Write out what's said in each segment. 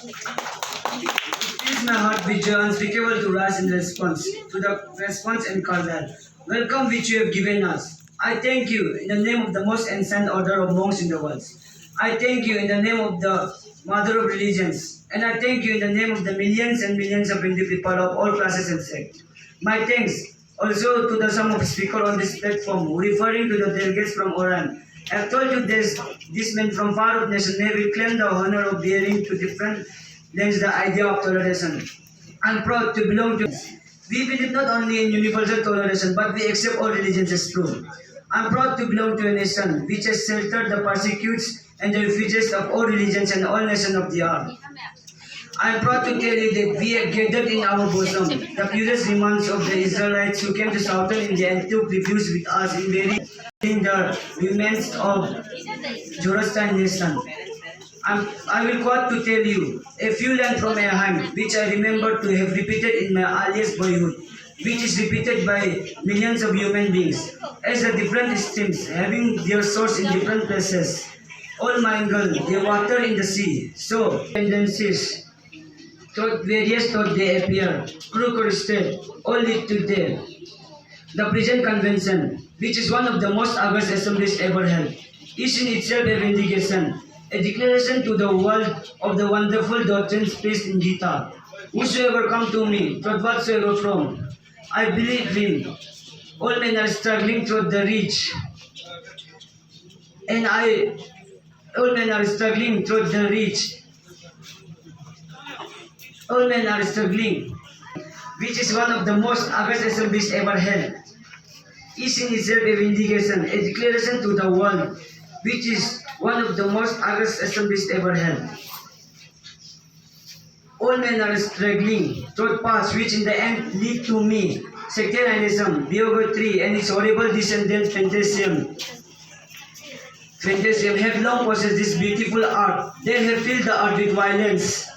It fills my heart with joy unspeakable to rise in response to the response and call that welcome which you have given us. I thank you in the name of the most ancient order of monks in the world. I thank you in the name of the mother of religions. And I thank you in the name of the millions and millions of Hindu people of all classes and sects. My thanks also to the sum of speakers on this platform, referring to the delegates from Oran. I have told you this men from far off nation may reclaim the honor of bearing to different lands the idea of toleration. I'm proud to belong to. We believe not only in universal toleration, but we accept all religions as true. I'm proud to belong to a nation which has sheltered the persecutes and the refugees of all religions and all nations of the earth. I am proud to tell you that we have gathered in our bosom the purest remains of the Israelites who came to southern India and took refuge with us in burying the remains of Zoroastrian nation. I will quote to tell you a few lines from a hymn which I remember to have repeated in my earliest boyhood, which is repeated by millions of human beings, as the different streams having their source in different places. All mingle, they water in the sea, so tendencies, thought various thought they appear, crook or state, all lead to death. The present convention, which is one of the most august assemblies ever held, is in itself a vindication, a declaration to the world of the wonderful doctrines placed in Gita. Whosoever come to me, thought whatsoever from, I believe him. All men are struggling toward the reach, and all men are struggling toward the reach. All men are struggling, which is one of the most august assemblies ever held, is in itself a vindication, a declaration to the world, which is one of the most august assemblies ever held. All men are struggling toward paths which in the end lead to me, sectarianism, bigotry, and its horrible descendant Fantasium have long possessed this beautiful art. They have filled the earth with violence,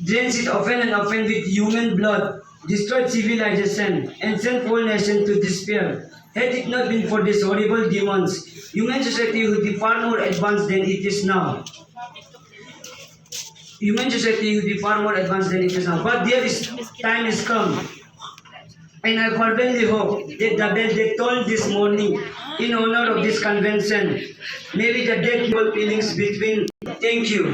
drains it often and often with human blood, destroyed civilization, and sent whole nation to despair. Had it not been for these horrible demons, human society would be far more advanced than it is now. Human society would be far more advanced than it is now. But time is come. And I fervently hope that the bell that tolled this morning in honor of this convention may be the death feelings between. Thank you.